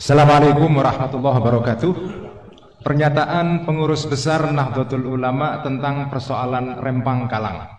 Assalamualaikum warahmatullahi wabarakatuh. Pernyataan pengurus besar Nahdlatul Ulama tentang persoalan Rempang Kalang.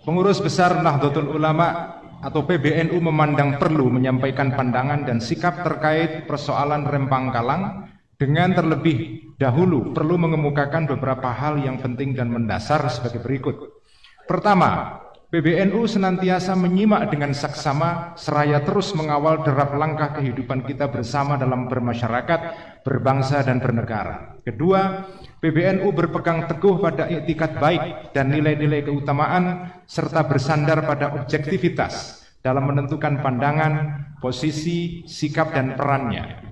Pengurus besar Nahdlatul Ulama atau PBNU memandang perlu menyampaikan pandangan dan sikap terkait persoalan Rempang Kalang dengan terlebih dahulu perlu mengemukakan beberapa hal yang penting dan mendasar sebagai berikut. Pertama, PBNU senantiasa menyimak dengan saksama seraya terus mengawal derap langkah kehidupan kita bersama dalam bermasyarakat, berbangsa dan bernegara. Kedua, PBNU berpegang teguh pada iktikat baik dan nilai-nilai keutamaan serta bersandar pada objektivitas dalam menentukan pandangan, posisi, sikap dan perannya.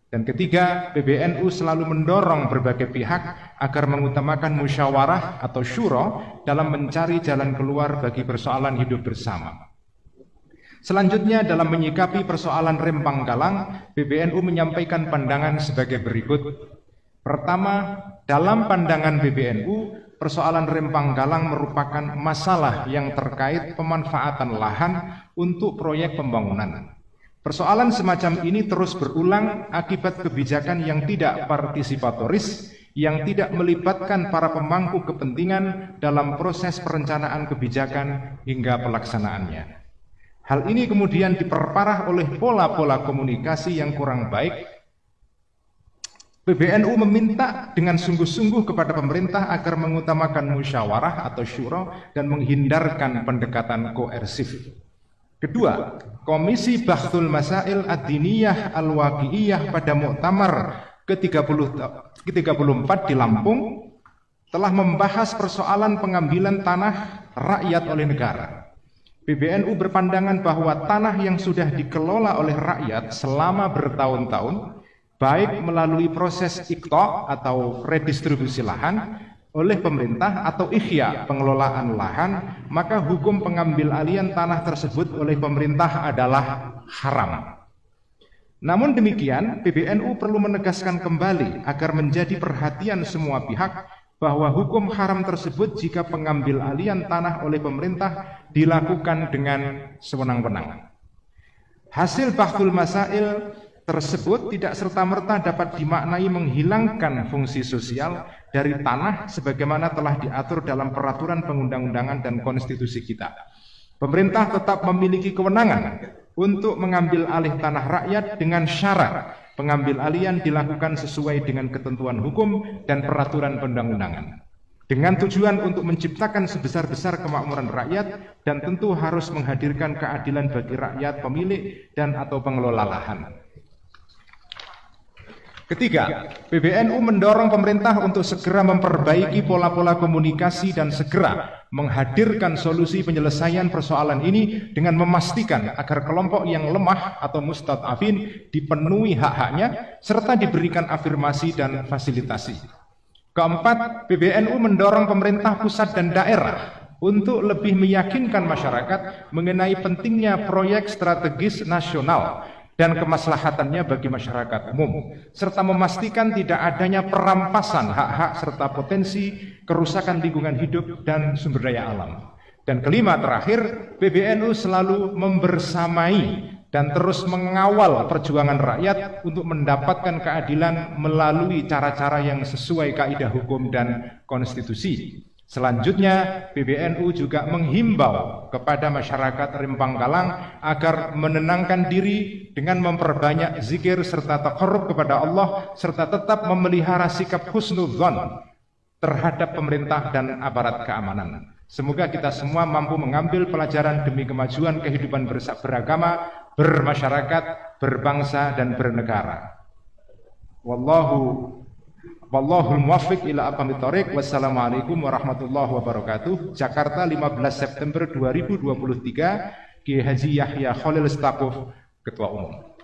Dan ketiga, PBNU selalu mendorong berbagai pihak agar mengutamakan musyawarah atau syuro dalam mencari jalan keluar bagi persoalan hidup bersama. Selanjutnya, dalam menyikapi persoalan Rempang Kalang, PBNU menyampaikan pandangan sebagai berikut. Pertama, dalam pandangan PBNU, persoalan Rempang Kalang merupakan masalah yang terkait pemanfaatan lahan untuk proyek pembangunan. Persoalan semacam ini terus berulang akibat kebijakan yang tidak partisipatoris, yang tidak melibatkan para pemangku kepentingan dalam proses perencanaan kebijakan hingga pelaksanaannya. Hal ini kemudian diperparah oleh pola-pola komunikasi yang kurang baik. PBNU meminta dengan sungguh-sungguh kepada pemerintah agar mengutamakan musyawarah atau syuro dan menghindarkan pendekatan koersif. Kedua, Komisi Bahthul Masail Ad-Diniyah Al-Waqi'iyah pada Muktamar ke-34 di Lampung telah membahas persoalan pengambilan tanah rakyat oleh negara. PBNU berpandangan bahwa tanah yang sudah dikelola oleh rakyat selama bertahun-tahun, baik melalui proses iqta' atau redistribusi lahan oleh pemerintah atau ikhya pengelolaan lahan, maka hukum pengambil alihan tanah tersebut oleh pemerintah adalah haram. Namun demikian, PBNU perlu menegaskan kembali agar menjadi perhatian semua pihak bahwa hukum haram tersebut jika pengambil alihan tanah oleh pemerintah dilakukan dengan sewenang-wenang. Hasil Bahthul Masail tersebut tidak serta-merta dapat dimaknai menghilangkan fungsi sosial dari tanah sebagaimana telah diatur dalam peraturan perundang-undangan dan konstitusi kita. Pemerintah tetap memiliki kewenangan untuk mengambil alih tanah rakyat dengan syarat pengambil alihan dilakukan sesuai dengan ketentuan hukum dan peraturan perundang-undangan, dengan tujuan untuk menciptakan sebesar-besar kemakmuran rakyat dan tentu harus menghadirkan keadilan bagi rakyat pemilik dan atau pengelola lahan. Ketiga, PBNU mendorong pemerintah untuk segera memperbaiki pola-pola komunikasi dan segera menghadirkan solusi penyelesaian persoalan ini dengan memastikan agar kelompok yang lemah atau mustad'afin dipenuhi hak-haknya serta diberikan afirmasi dan fasilitasi. Keempat, PBNU mendorong pemerintah pusat dan daerah untuk lebih meyakinkan masyarakat mengenai pentingnya proyek strategis nasional dan kemaslahatannya bagi masyarakat umum, serta memastikan tidak adanya perampasan hak-hak serta potensi kerusakan lingkungan hidup dan sumber daya alam. Dan kelima terakhir, PBNU selalu membersamai dan terus mengawal perjuangan rakyat untuk mendapatkan keadilan melalui cara-cara yang sesuai kaidah hukum dan konstitusi. Selanjutnya, PBNU juga menghimbau kepada masyarakat Rempang Kalang agar menenangkan diri dengan memperbanyak zikir serta taqarrub kepada Allah serta tetap memelihara sikap husnudzon terhadap pemerintah dan aparat keamanan. Semoga kita semua mampu mengambil pelajaran demi kemajuan kehidupan beragama, bermasyarakat, berbangsa dan bernegara. Wallahul muwaffiq ila aqwamit thoriq. Wassalamualaikum warahmatullahi wabarakatuh. Jakarta, 15 September 2023. Kiai Haji Yahya Khalil Stakuf, Ketua Umum.